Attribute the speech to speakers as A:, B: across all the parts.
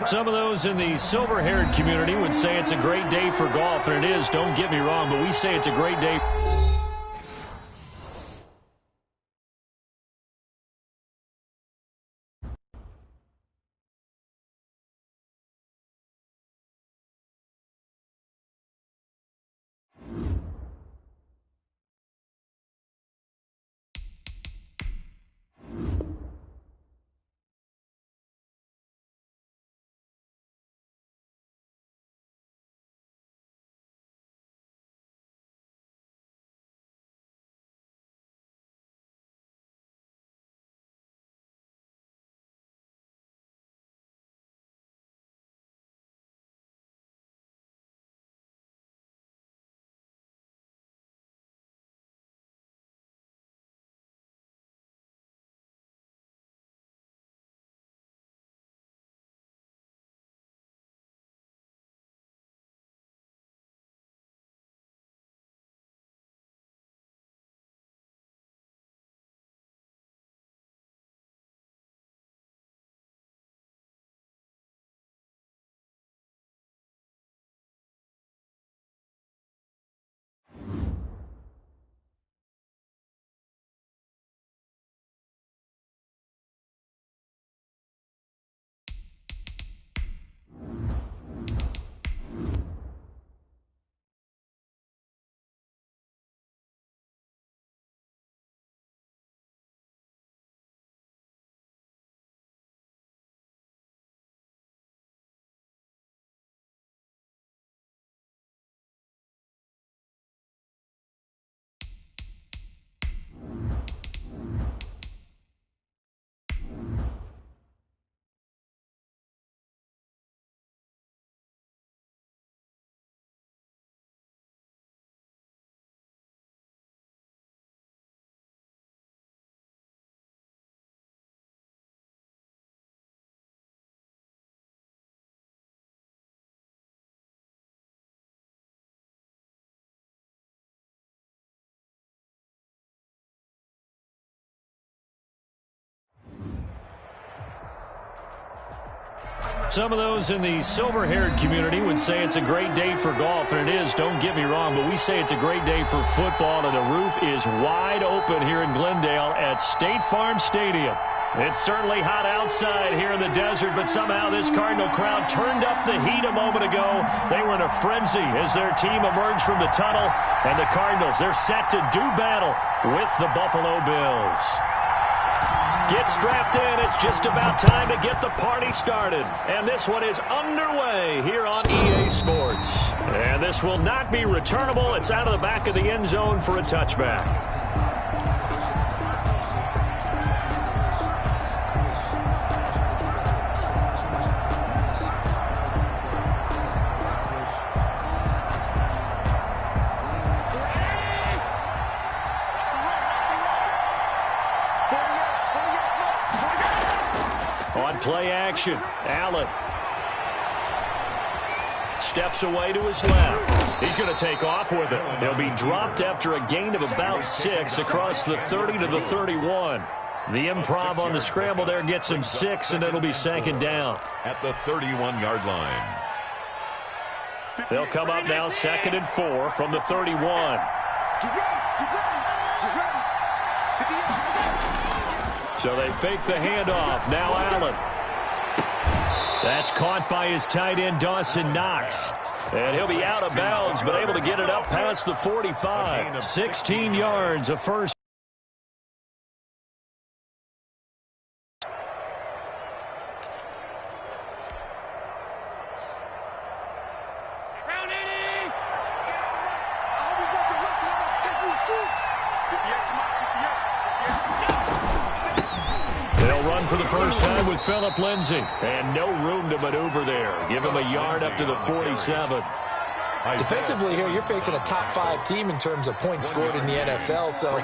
A: Some of those in the silver-haired community would say it's a great day for golf, and it is, don't get me wrong, but we say it's a great day. Some of those in the silver-haired community would say it's a great day for golf, and it is, don't get me wrong, but we say it's a great day for football, and the roof is wide open here in Glendale at State Farm Stadium. It's certainly hot outside here in the desert, but somehow this Cardinal crowd turned up the heat a moment ago. They were in a frenzy as their team emerged from the tunnel, and the Cardinals, they're set to do battle with the Buffalo Bills. Get strapped in. It's just about time to get the party started. And this one is underway here on EA Sports. And this will not be returnable. It's out of the back of the end zone for a touchback. Play action. Allen steps away to his left. He's going to take off with it. He'll be dropped after a gain of about 6 across the 30 to the 31. The improv on the scramble there gets him 6, and it'll be second down.
B: At the 31-yard line.
A: They'll come up now 2nd and 4 from the 31. So they fake the handoff. Now Allen. That's caught by his tight end, Dawson Knox. And he'll be out of bounds, but able to get it up past the 45. 16 yards, a first. For the first time with Phillip Lindsay. And no room to maneuver there. Give him a yard up to the 47.
C: Defensively here, you're facing a top-5 team in terms of points scored in the NFL. So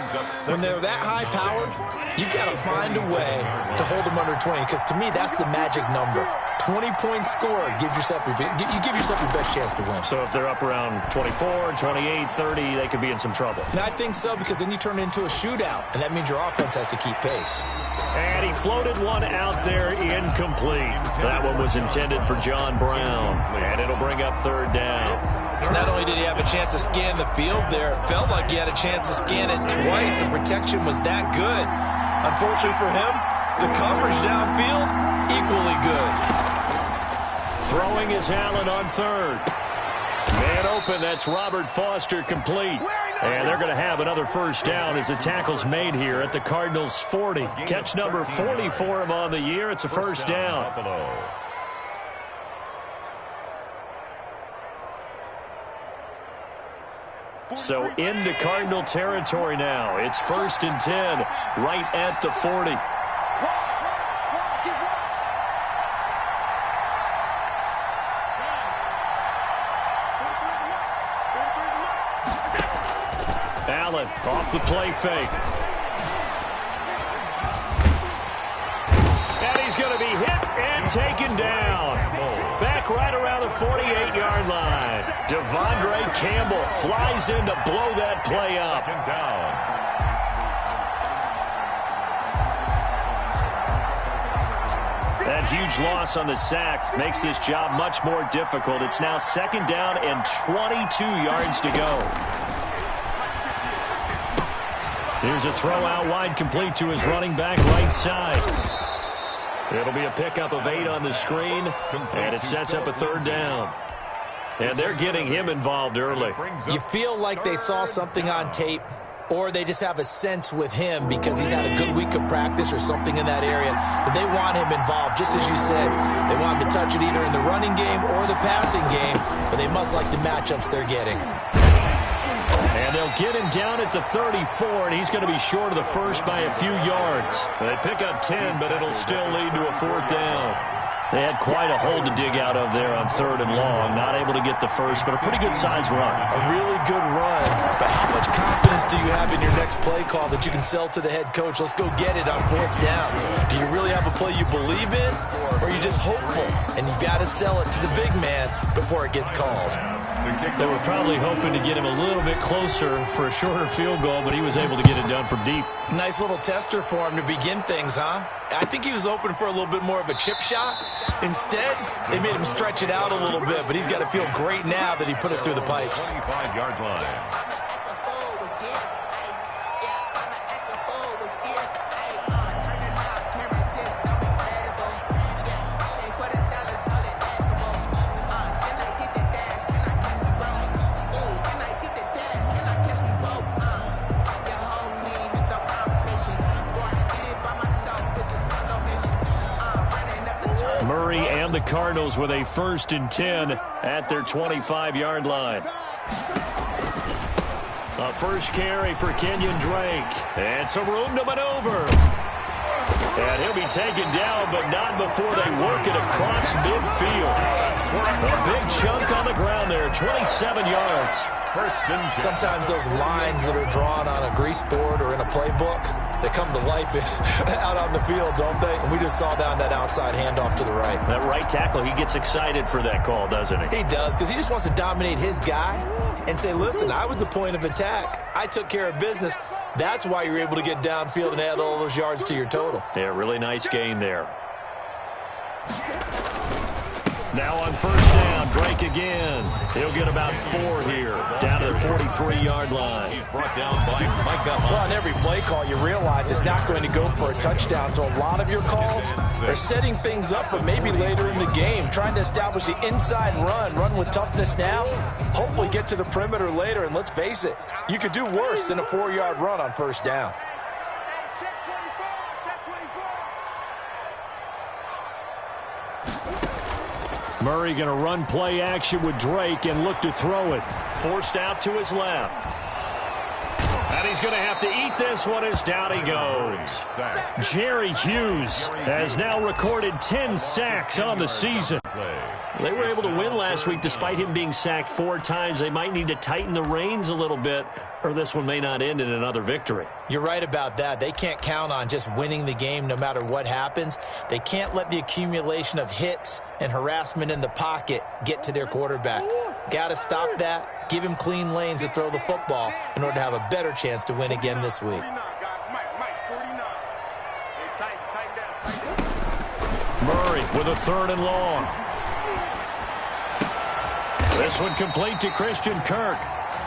C: when they're that high-powered, you've got to find a way to hold them under 20. Because to me, that's the magic number. 20-point score gives yourself you give yourself your best chance to win.
A: So if they're up around 24, 28, 30, they could be in some trouble.
C: And I think so, because then you turn it into a shootout, and that means your offense has to keep pace.
A: And he floated one out there incomplete. That one was intended for John Brown, and it'll bring up third down.
C: Not only did he have a chance to scan the field there, it felt like he had a chance to scan it twice. The protection was that good. Unfortunately for him, the coverage downfield, equally good.
A: Throwing is Allen on third. Man open, that's Robert Foster, complete. And they're going to have another first down as the tackle's made here at the Cardinals' 40. Catch number 40 for him on the year. It's a first down. So into Cardinal territory now. It's 1st and 10, right at the 40. Allen off the play fake. And he's going to be hit and taken down. Back right around the 48-yard line. Devondre Campbell flies in to blow that play up. That huge loss on the sack makes this job much more difficult. It's now 2nd down and 22 yards to go. Here's a throw out wide, complete to his running back right side. It'll be a pickup of 8 on the screen, and it sets up a 3rd down. And they're getting him involved early.
C: You feel like they saw something on tape, or they just have a sense with him because he's had a good week of practice or something in that area that they want him involved. Just as you said, they want him to touch it either in the running game or the passing game, but they must like the matchups they're getting.
A: And they'll get him down at the 34, and he's going to be short of the first by a few yards. They pick up 10, but it'll still lead to a 4th down. They had quite a hole to dig out of there on 3rd and long. Not able to get the first, but a pretty good-sized run.
C: A really good run, but how much confidence do you have in your next play call that you can sell to the head coach? Let's go get it on 4th down. Do you really have a play you believe in, or are you just hopeful? And you got to sell it to the big man before it gets called.
A: They were probably hoping to get him a little bit closer for a shorter field goal, but he was able to get it done from deep.
C: Nice little tester for him to begin things, huh? I think he was hoping for a little bit more of a chip shot. Instead, they made him stretch it out a little bit, but he's got to feel great now that he put it through the pipes.
B: 25-yard line.
A: Murray and the Cardinals with a 1st and 10 at their 25-yard line. A first carry for Kenyon Drake. And some room to maneuver. And he'll be taken down, but not before they work it across midfield. A big chunk on the ground there, 27 yards.
C: Sometimes those lines that are drawn on a grease board or in a playbook, they come to life out on the field, don't they? And we just saw down that outside handoff to the right.
A: That right tackle, he gets excited for that call, doesn't he?
C: He does, because he just wants to dominate his guy and say, listen, I was the point of attack. I took care of business. That's why you're able to get downfield and add all those yards to your total.
A: Yeah, really nice gain there. Now on 1st down, Drake again. He'll get about 4 here, down to the 43-yard line.
B: He's brought down by Micah.
C: Well, on every play call, you realize it's not going to go for a touchdown. So a lot of your calls are setting things up for maybe later in the game, trying to establish the inside run with toughness now, hopefully get to the perimeter later. And let's face it, you could do worse than a 4-yard run on 1st down.
A: Murray going to run play action with Drake and look to throw it. Forced out to his left. And he's going to have to eat this one as down he goes. Jerry Hughes has now recorded 10 sacks on the season. They were able to win last week despite him being sacked 4 times. They might need to tighten the reins a little bit, or this one may not end in another victory.
C: You're right about that. They can't count on just winning the game no matter what happens. They can't let the accumulation of hits and harassment in the pocket get to their quarterback. Got to stop that, give him clean lanes to throw the football in order to have a better chance to win again this week.
A: Murray with a 3rd and long. This one complete to Christian Kirk.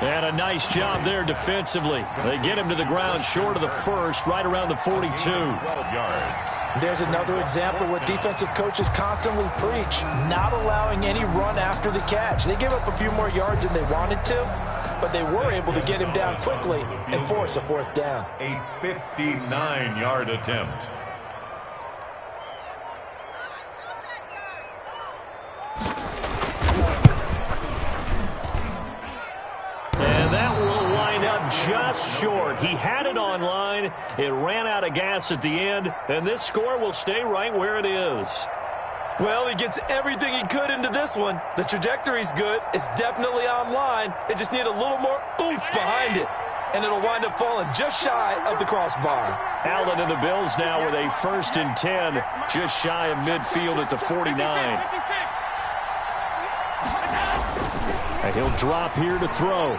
A: And a nice job there defensively. They get him to the ground short of the first, right around the 42.
B: 12 yards.
C: There's another example what defensive coaches constantly preach, not allowing any run after the catch. They gave up a few more yards than they wanted to, but they were able to get him down quickly and force a 4th down.
B: A 59-yard attempt.
A: And that will line up just short. He had it on line. It ran out of gas at the end, and this score will stay right where it is.
C: Well, he gets everything he could into this one. The trajectory's good. It's definitely on line. It just need a little more oomph behind it, and it'll wind up falling just shy of the crossbar.
A: Allen and the Bills now with a 1st and 10, just shy of midfield at the 49. And he'll drop here to throw.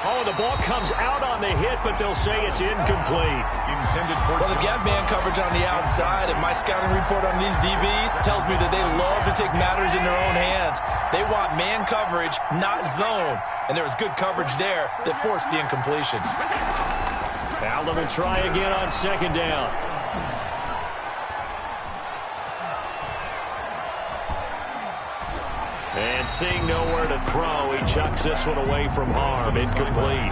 A: Oh, the ball comes out on the hit, but they'll say it's incomplete.
C: Well, they've got man coverage on the outside, and my scouting report on these DBs tells me that they love to take matters in their own hands. They want man coverage, not zone, and there was good coverage there that forced the incompletion.
A: Allen will try again on 2nd down. And seeing nowhere to throw, he chucks this one away from harm. Incomplete.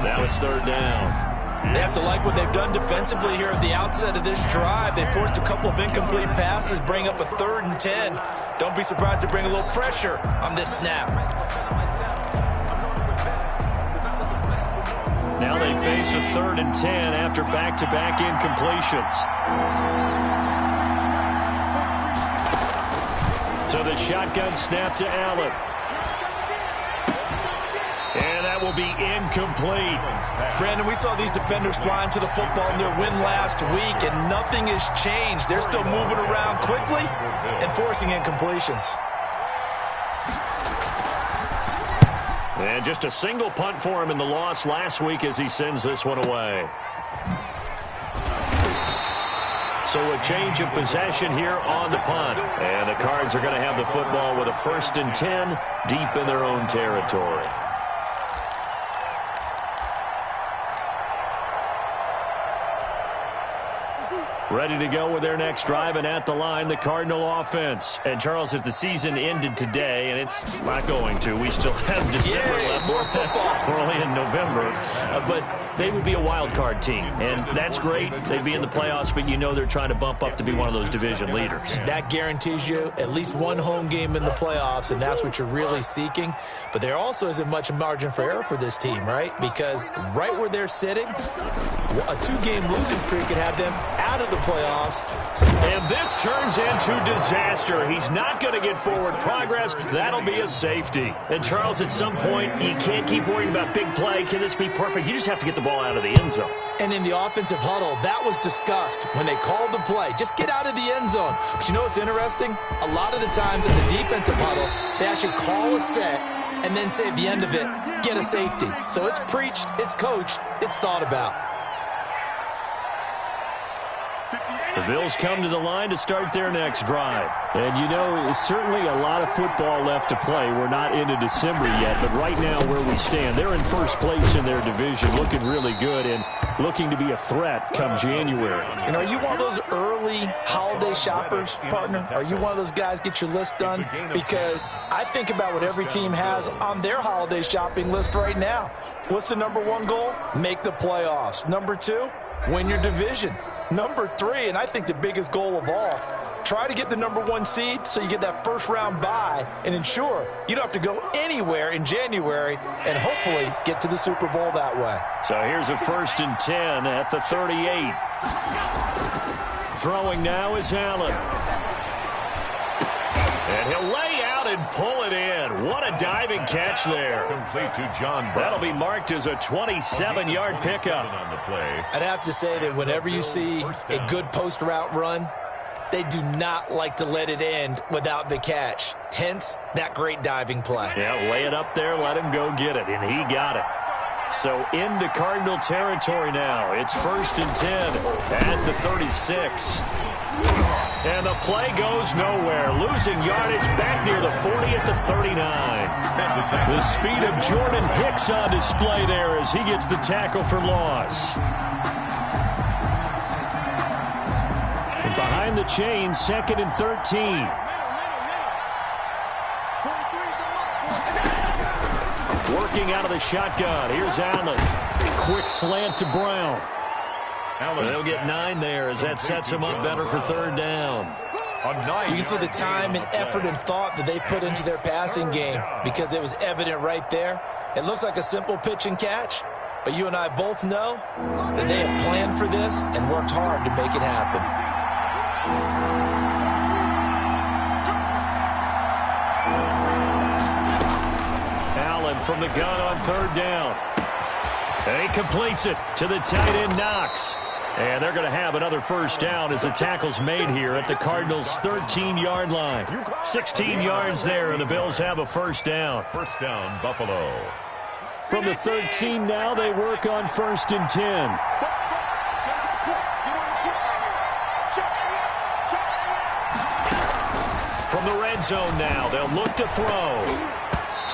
A: Now it's 3rd down.
C: They have to like what they've done defensively here at the outset of this drive. They forced a couple of incomplete passes, bring up a 3rd and 10. Don't be surprised to bring a little pressure on this snap.
A: Now they face a 3rd and 10 after back-to-back incompletions. So the shotgun snap to Allen. And that will be incomplete.
C: Brandon, we saw these defenders flying to the football in their win last week, and nothing has changed. They're still moving around quickly and forcing incompletions.
A: And just a single punt for him in the loss last week as he sends this one away. So a change of possession here on the punt. And the Cards are going to have the football with a 1st and 10 deep in their own territory. Ready to go with their next drive, and at the line, the Cardinal offense. And, Charles, if the season ended today, and it's not going to, we still have December left.
C: More football.
A: We're only in November. But they would be a wild card team, and that's great. They'd be in the playoffs, but you know they're trying to bump up to be one of those division leaders.
C: That guarantees you at least one home game in the playoffs, and that's what you're really seeking. But there also isn't much margin for error for this team, right? Because right where they're sitting, a 2-game losing streak could have them out of the playoffs.
A: And this turns into disaster. He's not going to get forward progress. That'll be a safety. And, Charles, at some point, you can't keep worrying about big play. Can this be perfect? You just have to get the ball out of the end zone.
C: And in the offensive huddle, that was discussed when they called the play. Just get out of the end zone. But you know what's interesting? A lot of the times in the defensive huddle, they actually call a set and then say at the end of it, get a safety. So it's preached, it's coached, it's thought about.
A: The Bills come to the line to start their next drive. And, you know, there's certainly a lot of football left to play. We're not into December yet, but right now where we stand, they're in first place in their division, looking really good and looking to be a threat come January.
C: And are you one of those early holiday shoppers, partner? Are you one of those guys get your list done? Because I think about what every team has on their holiday shopping list right now. What's the #1 goal? Make the playoffs. #2? Win your division. Number 3, and I think the biggest goal of all, try to get the number 1 seed so you get that first-round bye and ensure you don't have to go anywhere in January and hopefully get to the Super Bowl that way.
A: So here's a 1st and 10 at the 38. Throwing now is Allen. And he'll lay out and pull it in. What a diving catch there.
B: Complete to John Brown.
A: That'll be marked as a 27-yard pickup.
B: On the play.
C: I'd have to say that whenever you see a good post route run, they do not like to let it end without the catch. Hence, that great diving play.
A: Yeah, lay it up there, let him go get it, and he got it. So into Cardinal territory now. It's 1st and 10 at the 36. And the play goes nowhere. Losing yardage back near the 40 at the 39. The speed of Jordan Hicks on display there as he gets the tackle for loss. And behind the chain, 2nd and 13. Working out of the shotgun. Here's Allen. Quick slant to Brown. They'll get 9 there as that sets him up better for 3rd down.
C: You can see the time and effort and thought that they put into their passing game because it was evident right there. It looks like a simple pitch and catch, but you and I both know that they have planned for this and worked hard to make it happen.
A: Allen from the gun on 3rd down. And he completes it to the tight end Knox. And they're going to have another 1st down as the tackle's made here at the Cardinals' 13-yard line. 16 yards there, and the Bills have a 1st down.
B: 1st down, Buffalo.
A: From the 13 now, they work on 1st and 10. From the red zone now, they'll look to throw.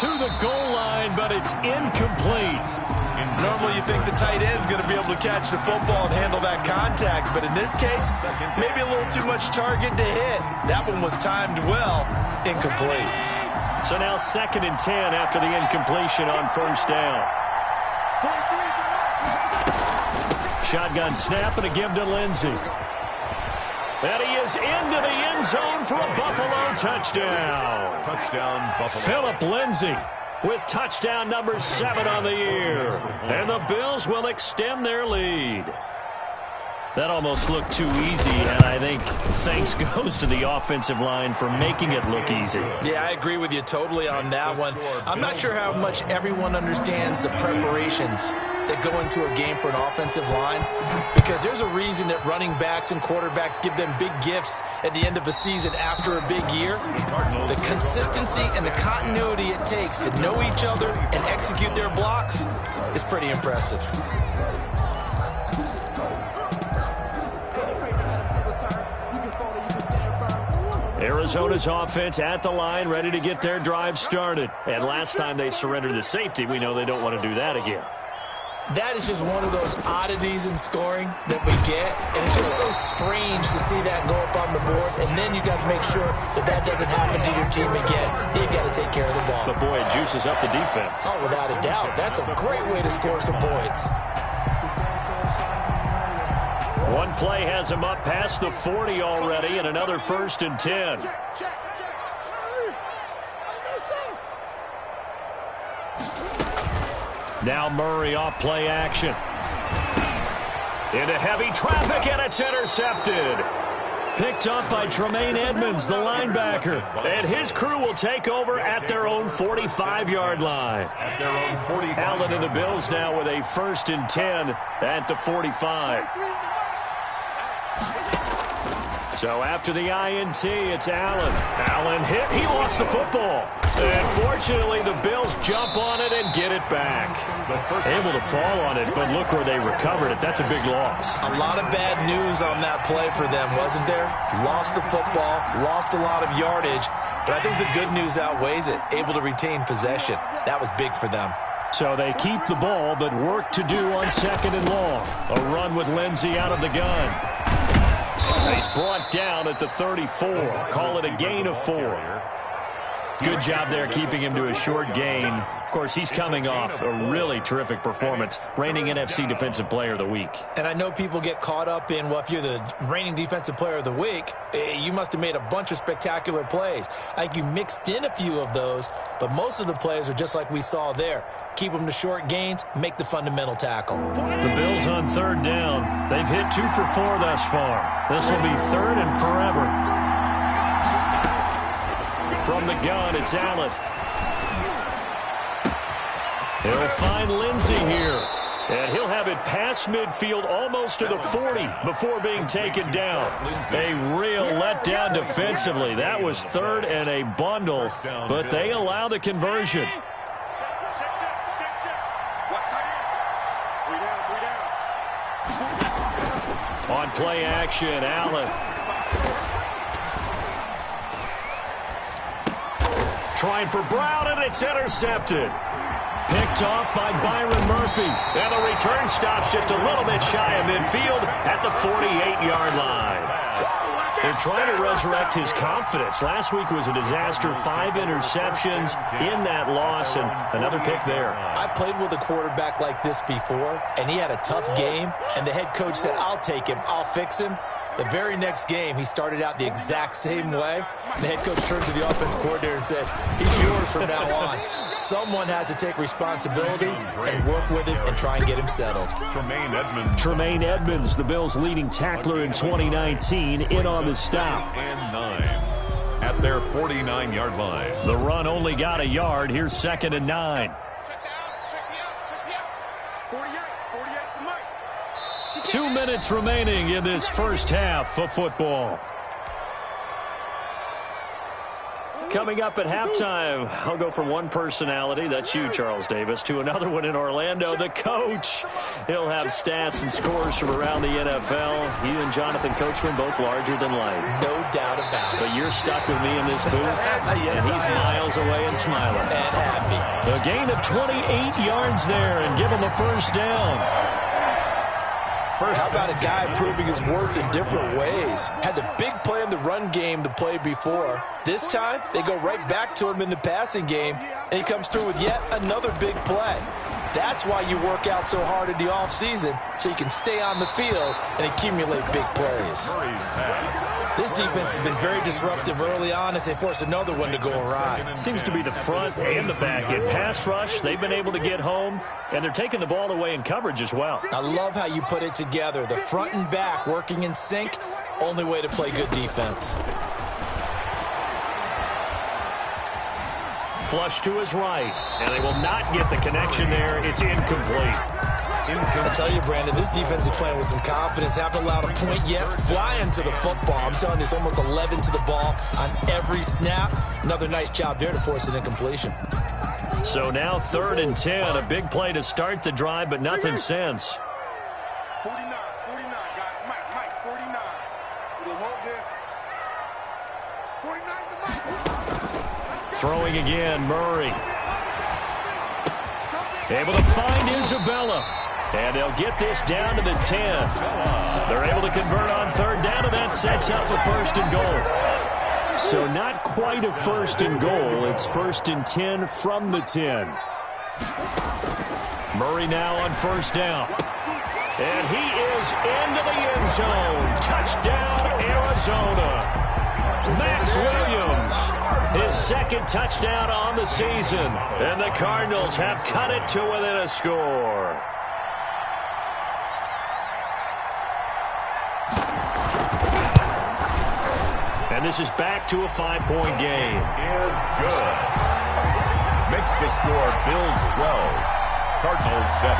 A: To the goal line, but it's incomplete.
C: Normally you think the tight end's going to be able to catch the football and handle that contact, but in this case, maybe a little too much target to hit. That one was timed well, incomplete.
A: So now 2nd and 10 after the incompletion on 1st down. Shotgun snap and a give to Lindsey. And he is into the end zone for a Buffalo touchdown.
B: Touchdown, Buffalo.
A: Philip Lindsey with touchdown number 7 on the year. And the Bills will extend their lead. That almost looked too easy, and I think thanks goes to the offensive line for making it look easy.
C: Yeah, I agree with you totally on that one. I'm not sure how much everyone understands the preparations that go into a game for an offensive line, because there's a reason that running backs and quarterbacks give them big gifts at the end of a season after a big year. The consistency and the continuity it takes to know each other and execute their blocks is pretty impressive.
A: Arizona's offense at the line, ready to get their drive started. And last time they surrendered the safety, we know they don't want to do that again.
C: That is just one of those oddities in scoring that we get, and it's just so strange to see that go up on the board, and then you got to make sure that that doesn't happen to your team again. They've got to take care of the ball.
A: But boy, it juices up the defense.
C: Oh, without a doubt. That's a great way to score some points.
A: One play has him up past the 40 already, and another 1st and 10. Now Murray off play action. Into heavy traffic, and it's intercepted. Picked up by Tremaine Edmonds, the linebacker. And his crew will take over at their own 45-yard line.
B: At their own 45.
A: Allen and the Bills now with a 1st and 10 at the 45. So after the INT, it's Allen. Allen hit. He lost the football. And fortunately, the Bills jump on it and get it back. Able to fall on it, but look where they recovered it. That's a big loss.
C: A lot of bad news on that play for them, wasn't there? Lost the football, lost a lot of yardage, but I think the good news outweighs it. Able to retain possession. That was big for them.
A: So they keep the ball, but work to do on 2nd and long. A run with Lindsey out of the gun. He's brought down at the 34. Call it a gain of 4. Good job there keeping him to a short gain. Of course, he's coming off a really terrific performance, reigning NFC Defensive Player of the Week.
C: And I know people get caught up in, well, if you're the reigning Defensive Player of the Week, you must have made a bunch of spectacular plays. I think you mixed in a few of those, but most of the plays are just like we saw there. Keep them to short gains, make the fundamental tackle.
A: The Bills on third down. They've hit 2 for 4 thus far. This will be third and forever. From the gun, it's Allen. He'll find Lindsey here. And he'll have it past midfield almost to the 40 before being taken down. A real letdown defensively. That was third and a bundle, but they allow the conversion. On play action, Allen. Trying for Brown, and it's intercepted. Picked off by Byron Murphy. And the return stops just a little bit shy of midfield at the 48-yard line. They're trying to resurrect his confidence. Last week was a disaster. 5 interceptions in that loss, and another pick there.
C: I played with a quarterback like this before, and he had a tough game, and the head coach said, I'll take him, I'll fix him. The very next game, he started out the exact same way. The head coach turned to the offense coordinator and said, he's yours from now on. Someone has to take responsibility and work with him and try and get him settled.
A: Tremaine Edmonds, the Bills' leading tackler in 2019, in on the stop.
B: And 9 at their 49-yard line.
A: The run only got a yard. Here's 2nd and 9. 2 minutes remaining in this first half of football. Coming up at halftime, I'll go from one personality, that's you, Charles Davis, to another one in Orlando, the coach. He'll have stats and scores from around the NFL. He and Jonathan Coachman, both larger than life.
C: No doubt about it.
A: But you're stuck with me in this booth,
C: yes,
A: and he's miles away and smiling.
C: And happy.
A: A gain of 28 yards there, and give him a first down.
C: How about a guy proving his worth in different ways? Had the big play in the run game to play before. This time, they go right back to him in the passing game, and he comes through with yet another big play. That's why you work out so hard in the offseason, so you can stay on the field and accumulate big plays. This defense has been very disruptive early on as they force another one to go awry.
A: Seems to be the front and the back. In pass rush, they've been able to get home, and they're taking the ball away in coverage as well.
C: I love how you put it together. The front and back working in sync, only way to play good defense.
A: Flush to his right, and they will not get the connection there. It's incomplete.
C: I tell you, Brandon, this defense is playing with some confidence. Haven't allowed a point yet. Flying to the football. I'm telling you, it's almost 11 to the ball on every snap. Another nice job there to force an incompletion.
A: So now 3rd and 10. A big play to start the drive, but nothing since.
D: 49, guys. Mike, 49. We want this. 49 to Mike.
A: Throwing again, Murray. Able to find Isabella. And they'll get this down to the 10. They're able to convert on 3rd down, and that sets up a 1st and goal. So not quite a 1st and goal. It's 1st and 10 from the 10. Murray now on 1st down. And he is into the end zone. Touchdown, Arizona. Max Williams, his 2nd touchdown on the season. And the Cardinals have cut it to within a score. And this is back to a 5-point game.
B: Is good. Makes the score Bills 12, Cardinals 7.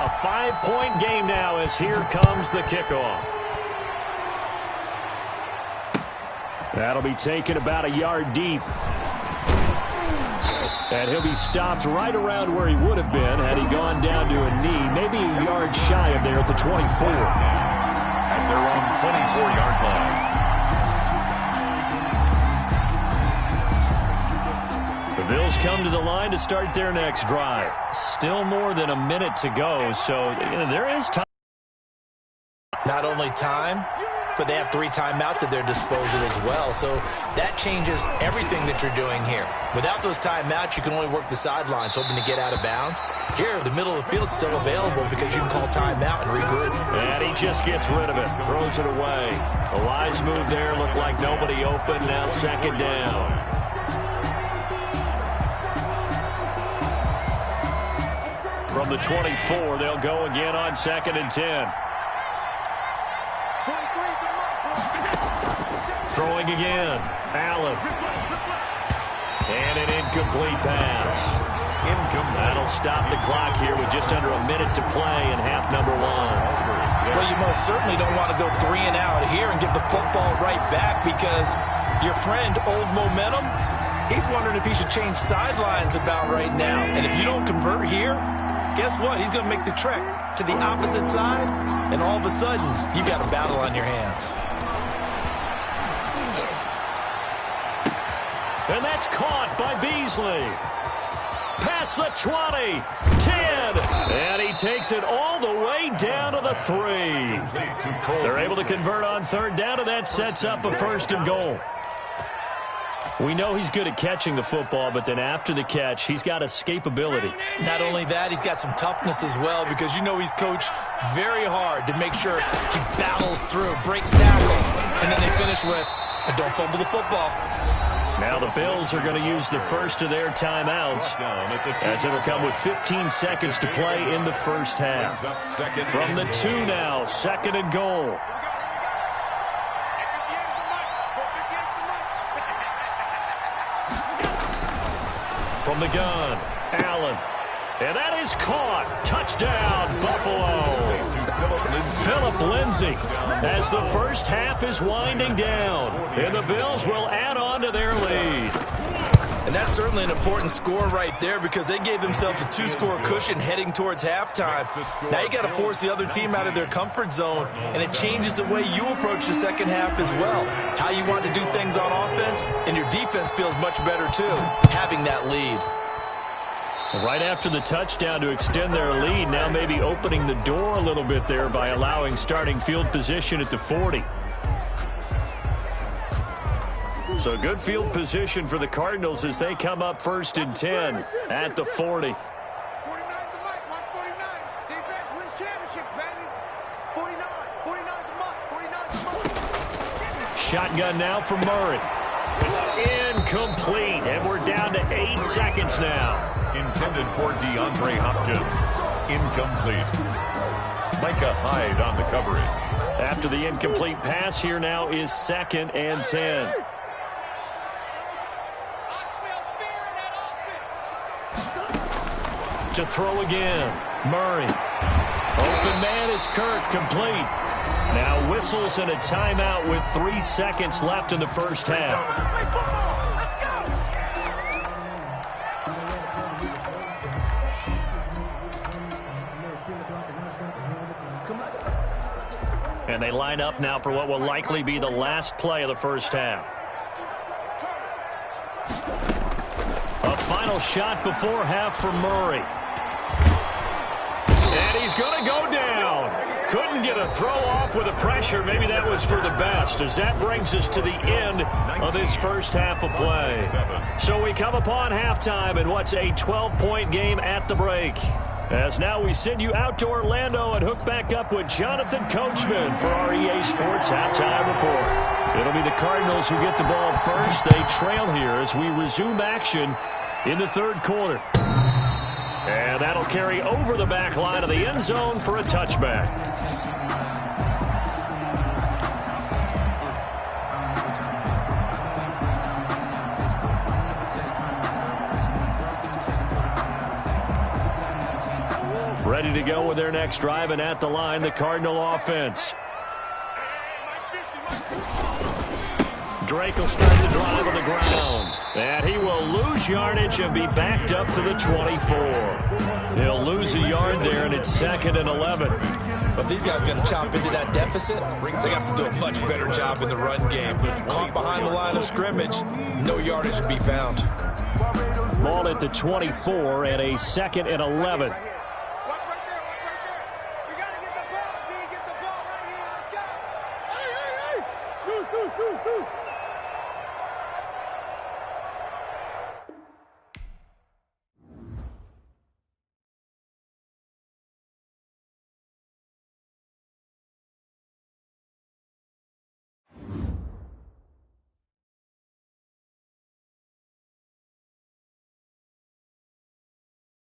A: A 5-point game now as here comes the kickoff. That'll be taken about a yard deep. And he'll be stopped right around where he would have been had he gone down to a knee, maybe a yard shy of there at the 24.
B: At their own 24-yard line.
A: The Bills come to the line to start their next drive. Still more than a minute to go, so there is time.
C: Not only time, but they have 3 timeouts at their disposal as well. So that changes everything that you're doing here. Without those timeouts, you can only work the sidelines, hoping to get out of bounds. Here, the middle of the field is still available because you can call timeout and regroup.
A: And he just gets rid of it, throws it away. A wise move there, looked like nobody open. Now second down. From the 24, they'll go again on 2nd and 10. Throwing again. Allen. And an incomplete pass. That'll stop the clock here with just under a minute to play in half number 1.
C: Well, you most certainly don't want to go 3 and out here and give the football right back because your friend, Old Momentum, he's wondering if he should change sidelines about right now. And if you don't convert here, guess what? He's going to make the trek to the opposite side, and all of a sudden, you've got a battle on your hands.
A: And that's caught by Beasley. Past the 20, 10, and he takes it all the way down to the 3. They're able to convert on 3rd down, and that sets up a 1st and goal. We know he's good at catching the football, but then after the catch, he's got escapability.
C: Not only that, he's got some toughness as well because you know he's coached very hard to make sure he battles through, breaks tackles, and then they finish with, don't fumble the football.
A: Now the Bills are going to use the first of their timeouts as it'll come with 15 seconds to play in the first half. From the 2 now, 2nd and goal. From the gun, Allen. And that is caught. Touchdown, Buffalo. Phillip Lindsay as the first half is winding down. And the Bills will add on to their lead.
C: And that's certainly an important score right there because they gave themselves a 2-score cushion heading towards halftime. Now you got to force the other team out of their comfort zone, and it changes the way you approach the second half as well. How you want to do things on offense, and your defense feels much better too, having that lead.
A: Right after the touchdown to extend their lead, now maybe opening the door a little bit there by allowing starting field position at the 40. So good field position for the Cardinals as they come up 1st and 10 at the 40.
D: 49's the mic. Watch 49. Defense wins championships, baby. 49. 49's the mic. 49's the mic.
A: Shotgun now for Murray. Incomplete, and we're down to 8 seconds now.
B: Intended for DeAndre Hopkins. Incomplete. Micah Hyde on the coverage.
A: After the incomplete pass, here now is 2nd and 10. To throw again, Murray. Open man is Kirk, complete. Now whistles and a timeout with 3 seconds left in the first half. And they line up now for what will likely be the last play of the first half. A final shot before half for Murray. And he's going to go down. Couldn't get a throw off with the pressure. Maybe that was for the best, as that brings us to the end of this first half of play. So we come upon halftime in what's a 12-point game at the break. As now we send you out to Orlando and hook back up with Jonathan Coachman for our EA Sports Halftime Report. It'll be the Cardinals who get the ball first. They trail here as we resume action in the 3rd quarter. And that'll carry over the back line of the end zone for a touchback. Ready to go with their next drive, and at the line, the Cardinal offense. Drake will start the drive on the ground. And he will lose yardage and be backed up to the 24. He'll lose a yard there, and it's 2nd and 11.
C: But these guys are going to chop into that deficit. They got to do a much better job in the run game. Caught behind the line of scrimmage, no yardage to be found.
A: Ball at the 24 and a 2nd and 11.
D: Watch right there. Watch right there. We got to get the ball, D. Get the ball right here. Let's go. Hey. Deuce.